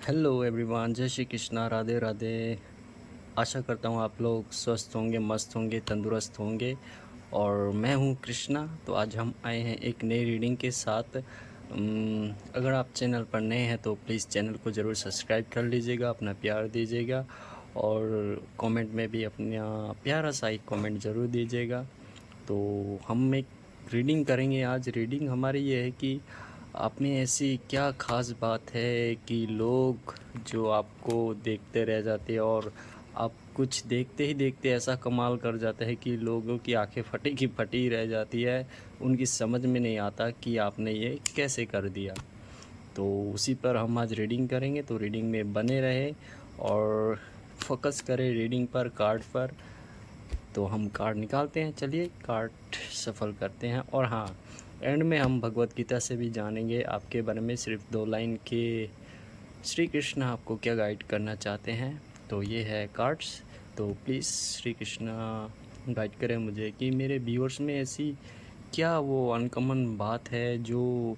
Hello everyone, जय श्री कृष्णा, राधे राधे। आशा करता हूँ आप लोग स्वस्थ होंगे, मस्त होंगे, तंदुरुस्त होंगे। और मैं हूँ कृष्णा। तो आज हम आए हैं एक नई रीडिंग के साथ। अगर आप चैनल पर नए हैं तो प्लीज़ चैनल को ज़रूर सब्सक्राइब कर लीजिएगा, अपना प्यार दीजिएगा और कमेंट में भी अपना प्यारा सा एक कमेंट ज़रूर दीजिएगा। तो हम एक रीडिंग करेंगे आज। रीडिंग हमारी ये है कि आप में ऐसी क्या ख़ास बात है कि लोग जो आपको देखते रह जाते हैं और आप कुछ देखते ही देखते ऐसा कमाल कर जाते हैं कि लोगों की आंखें फटी की फटी रह जाती है। उनकी समझ में नहीं आता कि आपने ये कैसे कर दिया। तो उसी पर हम आज रीडिंग करेंगे। तो रीडिंग में बने रहे और फोकस करें रीडिंग पर, कार्ड पर। तो हम कार्ड निकालते हैं। चलिए कार्ड सफल करते हैं। और हाँ, एंड में हम भगवत गीता से भी जानेंगे आपके बारे में, सिर्फ 2 लाइन के श्री कृष्ण आपको क्या गाइड करना चाहते हैं। तो ये है कार्ड्स। तो प्लीज़ श्री कृष्ण गाइड करें मुझे कि मेरे व्यूअर्स में ऐसी क्या वो अनकॉमन बात है जो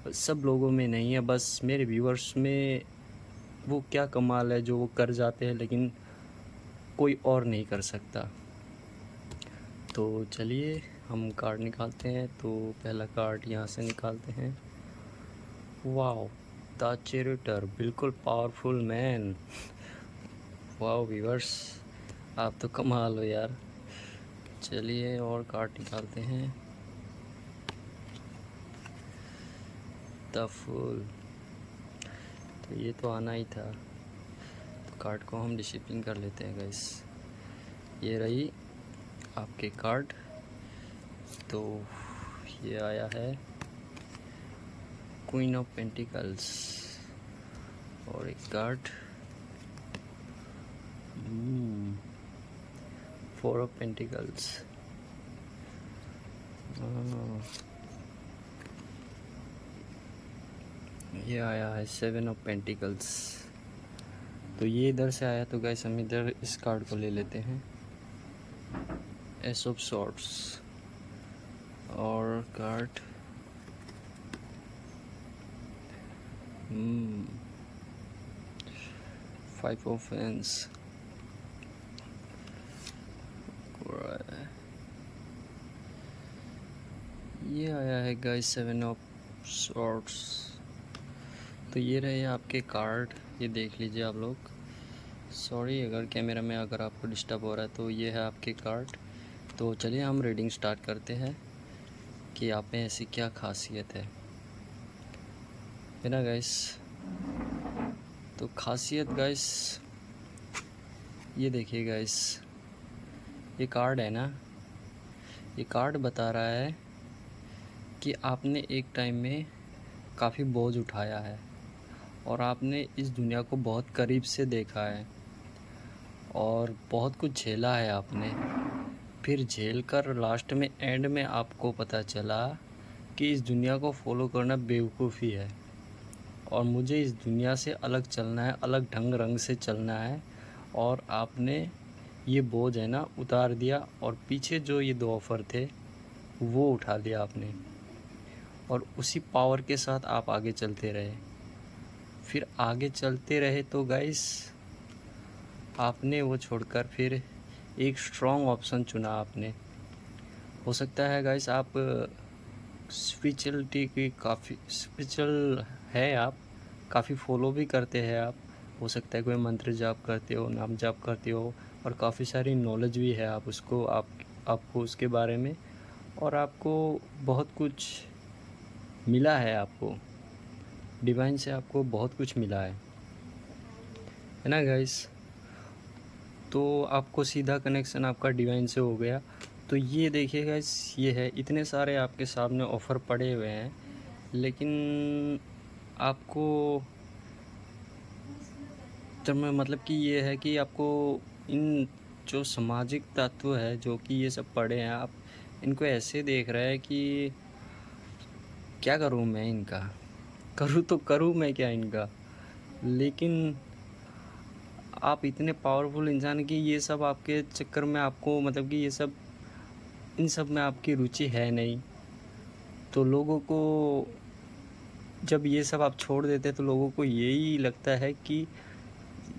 सब लोगों में नहीं है, बस मेरे व्यूअर्स में वो क्या कमाल है जो वो कर जाते हैं लेकिन कोई और नहीं कर सकता। तो चलिए हम कार्ड निकालते हैं। तो पहला कार्ड यहाँ से निकालते हैं। वाओ, द चैरिटर, बिल्कुल पावरफुल मैन। वाओ व्यूअर्स, आप तो कमाल हो यार। चलिए और कार्ड निकालते हैं। द फूल, तो ये तो आना ही था। तो कार्ड को हम डिसिप्लिन कर लेते हैं गाइस। ये रही आपके कार्ड। तो ये आया है क्वीन ऑफ पेंटिकल्स और एक कार्ड 4 ऑफ पेंटिकल्स। ये आया है 7 ऑफ पेंटिकल्स। तो ये इधर से आया तो गाइस हम इधर इस कार्ड को ले लेते हैं। एस ऑफ सॉर्ड्स और कार्ड 5 ऑफ फैंस। ये आया है गाइस 7 ऑफ सॉर्ड्स। तो ये रहे आपके कार्ड, ये देख लीजिए आप लोग। सॉरी अगर कैमरा में अगर आपको डिस्टर्ब हो रहा है। तो ये है आपके कार्ड। तो चलिए हम रीडिंग स्टार्ट करते हैं कि आप में ऐसी क्या खासियत है ना गाइस। तो खासियत गाइस, ये देखिए गाइस, ये कार्ड है ना, ये कार्ड बता रहा है कि आपने एक टाइम में काफ़ी बोझ उठाया है और आपने इस दुनिया को बहुत करीब से देखा है और बहुत कुछ झेला है आपने। फिर झेल कर लास्ट में एंड में आपको पता चला कि इस दुनिया को फॉलो करना बेवकूफ़ी है और मुझे इस दुनिया से अलग चलना है, अलग ढंग रंग से चलना है। और आपने ये बोझ है ना उतार दिया और पीछे जो ये 2 ऑफ़र थे वो उठा लिया आपने और उसी पावर के साथ आप आगे चलते रहे। फिर आगे चलते रहे तो गाइस आपने वो छोड़कर फिर एक स्ट्रॉन्ग ऑप्शन चुना आपने। हो सकता है गाइस आप स्पिरिचुअलिटी की काफ़ी स्पिरिचुअल है, आप काफ़ी फॉलो भी करते हैं आप। हो सकता है कोई मंत्र जाप करते हो, नाम जाप करते हो और काफ़ी सारी नॉलेज भी है आप उसको आपको उसके बारे में। और आपको बहुत कुछ मिला है, आपको डिवाइन से आपको बहुत कुछ मिला है ना गाइस। तो आपको सीधा कनेक्शन आपका डिवाइन से हो गया। तो ये देखिए गाइस, ये है, इतने सारे आपके सामने ऑफ़र पड़े हुए हैं लेकिन आपको तो मैं मतलब कि ये है कि आपको इन जो सामाजिक तत्व है जो कि ये सब पढ़े हैं, आप इनको ऐसे देख रहे हैं कि क्या करूं मैं इनका, करूं तो करूं मैं क्या इनका। लेकिन आप इतने पावरफुल इंसान कि ये सब आपके चक्कर में आपको मतलब कि ये सब इन सब में आपकी रुचि है नहीं। तो लोगों को जब ये सब आप छोड़ देते हैं तो लोगों को यही लगता है कि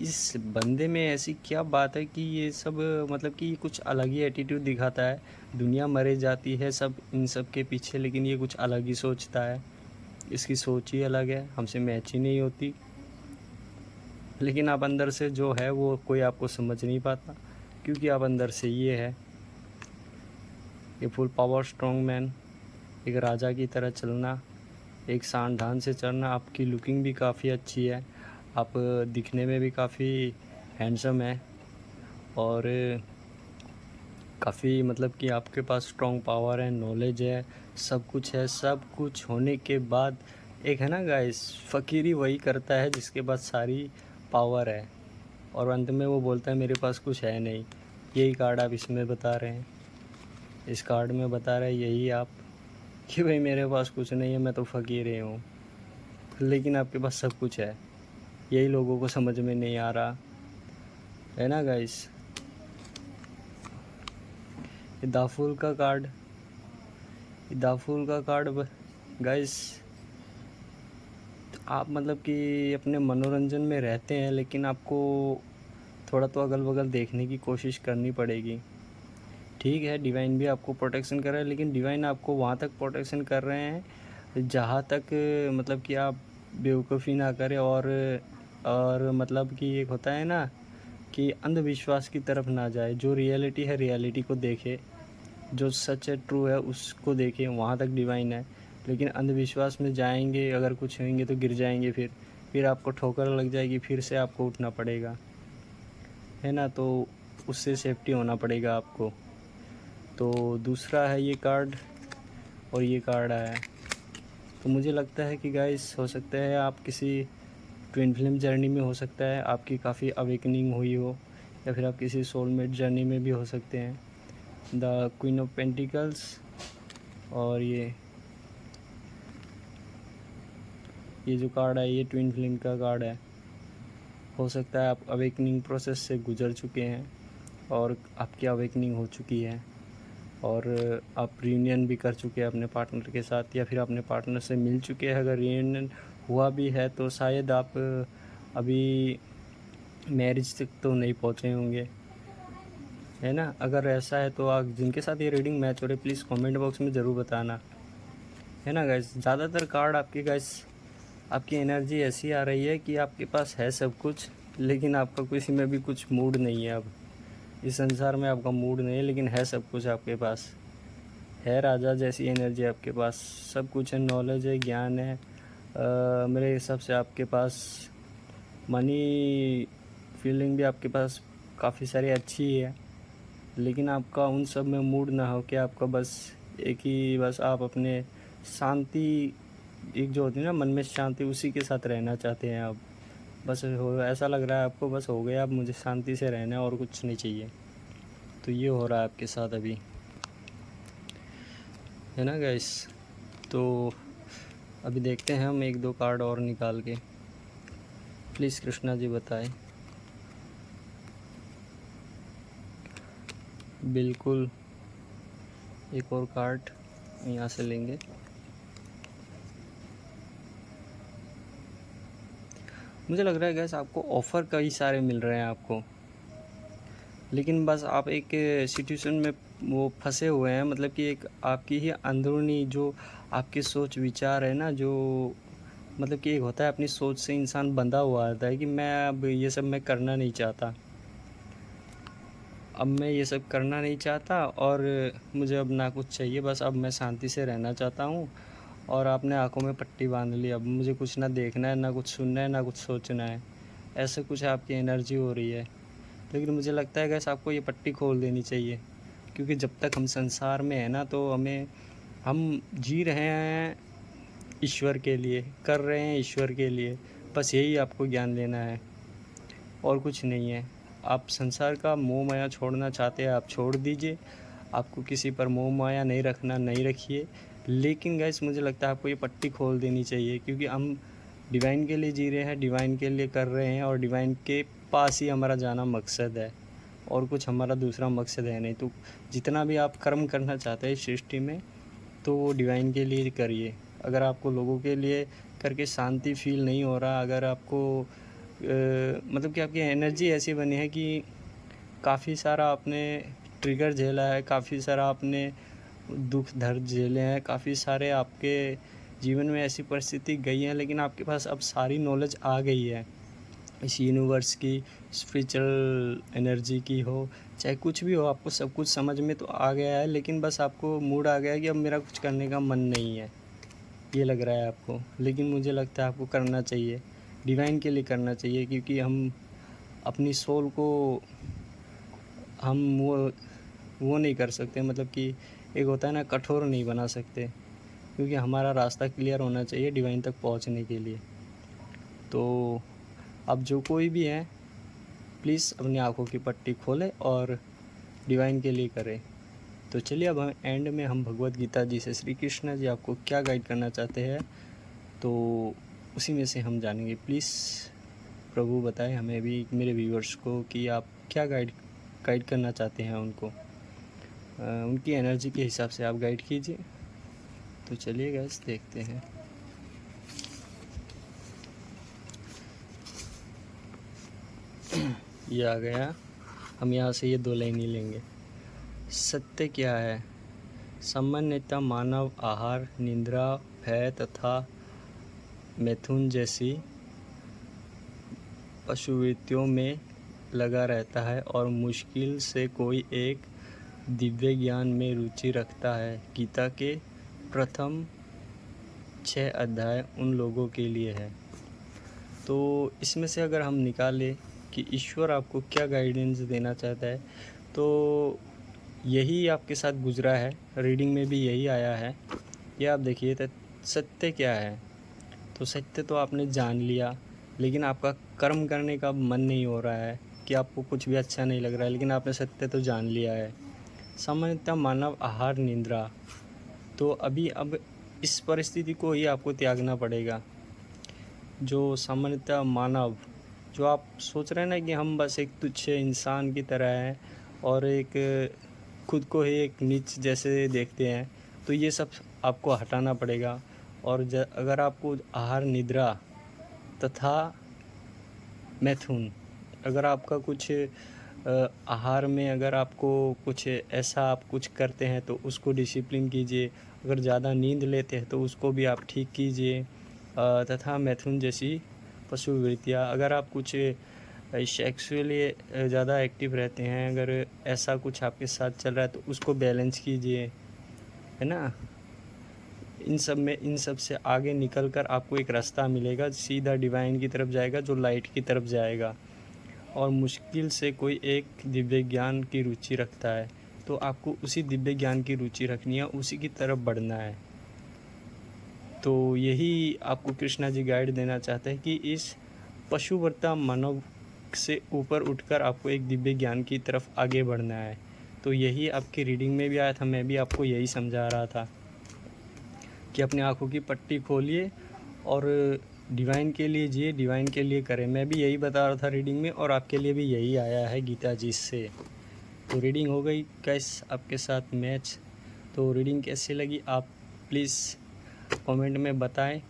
इस बंदे में ऐसी क्या बात है कि ये सब मतलब कि कुछ अलग ही एटीट्यूड दिखाता है। दुनिया मरे जाती है सब इन सब के पीछे, लेकिन ये कुछ अलग ही सोचता है। इसकी सोच ही अलग है, हमसे मैच ही नहीं होती। लेकिन आप अंदर से जो है वो कोई आपको समझ नहीं पाता, क्योंकि आप अंदर से ये फुल पावर स्ट्रॉन्ग मैन, एक राजा की तरह चलना, एक शान ढान से चलना। आपकी लुकिंग भी काफ़ी अच्छी है, आप दिखने में भी काफ़ी हैंडसम है, और काफ़ी मतलब कि आपके पास स्ट्रॉन्ग पावर है, नॉलेज है, सब कुछ है। सब कुछ होने के बाद एक है ना गाइस, फ़कीरी वही करता है जिसके पास सारी पावर है, और अंत में वो बोलता है मेरे पास कुछ है नहीं। यही कार्ड आप इसमें बता रहे हैं, इस कार्ड में बता रहे हैं यही आप, कि भाई मेरे पास कुछ नहीं है, मैं तो फ़कीर ही हूँ। लेकिन आपके पास सब कुछ है, यही लोगों को समझ में नहीं आ रहा है ना गाइस। ये दाफूल का कार्ड, गाइस, आप मतलब कि अपने मनोरंजन में रहते हैं, लेकिन आपको थोड़ा तो अगल बगल देखने की कोशिश करनी पड़ेगी। ठीक है, डिवाइन भी आपको प्रोटेक्शन कर रहा है, लेकिन डिवाइन आपको वहाँ तक प्रोटेक्शन कर रहे हैं जहाँ तक मतलब कि आप बेवकूफ़ी ना करें, और मतलब कि एक होता है ना कि अंधविश्वास की तरफ ना जाए। जो रियलिटी है रियलिटी को देखे, जो सच है ट्रू है उसको देखें, वहाँ तक डिवाइन है। लेकिन अंधविश्वास में जाएंगे अगर कुछ होंगे तो गिर जाएंगे, फिर आपको ठोकर लग जाएगी, फिर से आपको उठना पड़ेगा, है ना। तो उससे सेफ्टी होना पड़ेगा आपको। तो दूसरा है ये कार्ड, और ये कार्ड आया है। तो मुझे लगता है कि गाइस हो सकता है आप किसी ट्विन फ्लेम जर्नी में, हो सकता है आपकी काफ़ी अवेकनिंग हुई हो, या फिर आप किसी सोलमेट जर्नी में भी हो सकते हैं। द क्वीन ऑफ पेंटिकल्स, और ये जो कार्ड है ये ट्विन फ्लेम का कार्ड है। हो सकता है आप अवेकनिंग प्रोसेस से गुजर चुके हैं, और आपकी अवेकनिंग हो चुकी है, और आप रीयूनियन भी कर चुके हैं अपने पार्टनर के साथ, या फिर अपने पार्टनर से मिल चुके हैं। अगर रीयूनियन हुआ भी है तो शायद आप अभी मैरिज तक तो नहीं पहुँचे होंगे, है ना। अगर ऐसा है तो आप जिनके साथ ये रीडिंग मैच हो रही है प्लीज़ कमेंट बॉक्स में ज़रूर बताना, है ना गाइस। ज़्यादातर कार्ड आपके गाइस, आपकी एनर्जी ऐसी आ रही है कि आपके पास है सब कुछ, लेकिन आपका किसी में भी कुछ मूड नहीं है। अब इस संसार में आपका मूड नहीं है, लेकिन है सब कुछ आपके पास। है राजा जैसी एनर्जी आपके पास, सब कुछ है, नॉलेज है, ज्ञान है। मेरे हिसाब से आपके पास मनी फीलिंग भी आपके पास काफ़ी सारी अच्छी है, लेकिन आपका उन सब में मूड ना हो कि आपका बस एक ही, बस आप अपने शांति, एक जो होती है ना मन में शांति, उसी के साथ रहना चाहते हैं आप। बस हो ऐसा लग रहा है आपको, बस हो गया, अब मुझे शांति से रहना है और कुछ नहीं चाहिए। तो ये हो रहा है आपके साथ अभी, है ना गाइस। तो अभी देखते हैं हम एक दो कार्ड और निकाल के। प्लीज़ कृष्णा जी बताएं। बिल्कुल, एक और कार्ड यहाँ से लेंगे। मुझे लग रहा है गैस आपको ऑफ़र कई सारे मिल रहे हैं आपको, लेकिन बस आप एक सिचुएशन में वो फंसे हुए हैं। मतलब कि एक आपकी ही अंदरूनी जो आपकी सोच विचार है ना, जो मतलब कि एक होता है अपनी सोच से इंसान बंधा हुआ आता है कि मैं अब ये सब मैं करना नहीं चाहता, अब मैं ये सब करना नहीं चाहता, और मुझे अब ना कुछ चाहिए, बस अब मैं शांति से रहना चाहता हूँ। और आपने आंखों में पट्टी बांध ली, अब मुझे कुछ ना देखना है, ना कुछ सुनना है, ना कुछ सोचना है। ऐसे कुछ आपकी एनर्जी हो रही है। लेकिन मुझे लगता है गैस आपको ये पट्टी खोल देनी चाहिए, क्योंकि जब तक हम संसार में हैं ना, तो हम जी रहे हैं ईश्वर के लिए, कर रहे हैं ईश्वर के लिए। बस यही आपको ज्ञान लेना है, और कुछ नहीं है। आप संसार का मोह माया छोड़ना चाहते हैं, आप छोड़ दीजिए। आपको किसी पर मोह माया नहीं रखना, नहीं रखिए। लेकिन गैस मुझे लगता है आपको ये पट्टी खोल देनी चाहिए, क्योंकि हम डिवाइन के लिए जी रहे हैं, डिवाइन के लिए कर रहे हैं, और डिवाइन के पास ही हमारा जाना मकसद है, और कुछ हमारा दूसरा मकसद है नहीं। तो जितना भी आप कर्म करना चाहते हैं इस सृष्टि में, तो वो डिवाइन के लिए करिए। अगर आपको लोगों के लिए करके शांति फील नहीं हो रहा, अगर आपको मतलब कि आपकी एनर्जी ऐसी बनी है कि काफ़ी सारा आपने ट्रिगर झेला है, काफ़ी सारा आपने दुख दर्द झेले हैं, काफ़ी सारे आपके जीवन में ऐसी परिस्थिति गई हैं, लेकिन आपके पास अब सारी नॉलेज आ गई है इस यूनिवर्स की, स्पिरिचुअल एनर्जी की हो, चाहे कुछ भी हो, आपको सब कुछ समझ में तो आ गया है, लेकिन बस आपको मूड आ गया है कि अब मेरा कुछ करने का मन नहीं है, ये लग रहा है आपको। लेकिन मुझे लगता है आपको करना चाहिए, डिवाइन के लिए करना चाहिए, क्योंकि हम अपनी सोल को हम वो नहीं कर सकते, मतलब कि एक होता है ना, कठोर नहीं बना सकते, क्योंकि हमारा रास्ता क्लियर होना चाहिए डिवाइन तक पहुंचने के लिए। तो अब जो कोई भी है, प्लीज़ अपनी आँखों की पट्टी खोले और डिवाइन के लिए करे। तो चलिए, अब हम एंड में हम भगवत गीता जी से श्री कृष्ण जी आपको क्या गाइड करना चाहते हैं, तो उसी में से हम जानेंगे। प्लीज़ प्रभु बताएं हमें भी, मेरे व्यूअर्स को, कि आप क्या गाइड करना चाहते हैं उनको। उनकी एनर्जी के हिसाब से आप गाइड कीजिए। तो चलिए गाइस, देखते हैं। ये आ गया, हम यहाँ से ये 2 लाइन ही लेंगे। सत्य क्या है? सामान्यतः मानव आहार, निद्रा, भय तथा मैथुन जैसी पशुवृत्तियों में लगा रहता है और मुश्किल से कोई एक दिव्य ज्ञान में रुचि रखता है। गीता के प्रथम 6 अध्याय उन लोगों के लिए है। तो इसमें से अगर हम निकालें कि ईश्वर आपको क्या गाइडेंस देना चाहता है, तो यही आपके साथ गुजरा है, रीडिंग में भी यही आया है। ये आप देखिए, तो सत्य क्या है? तो सत्य तो आपने जान लिया, लेकिन आपका कर्म करने का मन नहीं हो रहा है, कि आपको कुछ भी अच्छा नहीं लग रहा है, लेकिन आपने सत्य तो जान लिया है। सामान्यतः मानव आहार, निद्रा, तो अब इस परिस्थिति को ही आपको त्यागना पड़ेगा। जो सामान्यतः मानव, जो आप सोच रहे हैं ना कि हम बस एक तुच्छ इंसान की तरह हैं और एक खुद को ही एक नीच जैसे देखते हैं, तो ये सब आपको हटाना पड़ेगा। और अगर आपको आहार, निद्रा तथा मैथुन, अगर आपका कुछ आहार में अगर आपको कुछ ऐसा आप कुछ करते हैं तो उसको डिसिप्लिन कीजिए। अगर ज़्यादा नींद लेते हैं तो उसको भी आप ठीक कीजिए। तथा मैथुन जैसी पशुवृत्तियाँ, अगर आप कुछ सेक्सुअली ज़्यादा एक्टिव रहते हैं, अगर ऐसा कुछ आपके साथ चल रहा है तो उसको बैलेंस कीजिए, है ना। इन सब से आगे निकल कर आपको एक रास्ता मिलेगा, सीधा डिवाइन की तरफ जाएगा, जो लाइट की तरफ जाएगा। और मुश्किल से कोई एक दिव्य ज्ञान की रुचि रखता है, तो आपको उसी दिव्य ज्ञान की रुचि रखनी है, उसी की तरफ बढ़ना है। तो यही आपको कृष्णा जी गाइड देना चाहते हैं कि इस पशुवर्ता मानव से ऊपर उठकर आपको एक दिव्य ज्ञान की तरफ आगे बढ़ना है। तो यही आपकी रीडिंग में भी आया था, मैं भी आपको यही समझा रहा था कि अपनी आँखों की पट्टी खोलिए और डिवाइन के लिए जिए, डिवाइन के लिए करें। मैं भी यही बता रहा था रीडिंग में, और आपके लिए भी यही आया है गीता जी से। तो रीडिंग हो गई गाइस आपके साथ मैच। तो रीडिंग कैसी लगी आप प्लीज़ कमेंट में बताएं,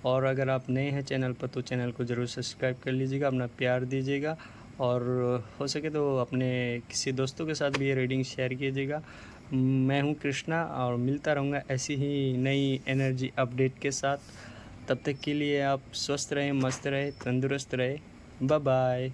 और अगर आप नए हैं चैनल पर तो चैनल को ज़रूर सब्सक्राइब कर लीजिएगा, अपना प्यार दीजिएगा, और हो सके तो अपने किसी दोस्तों के साथ भी ये रीडिंग शेयर कीजिएगा। मैं हूँ कृष्णा, और मिलता रहूँगा ऐसी ही नई एनर्जी अपडेट के साथ। तब तक के लिए आप स्वस्थ रहें, मस्त रहें, तंदुरुस्त रहें। Bye bye.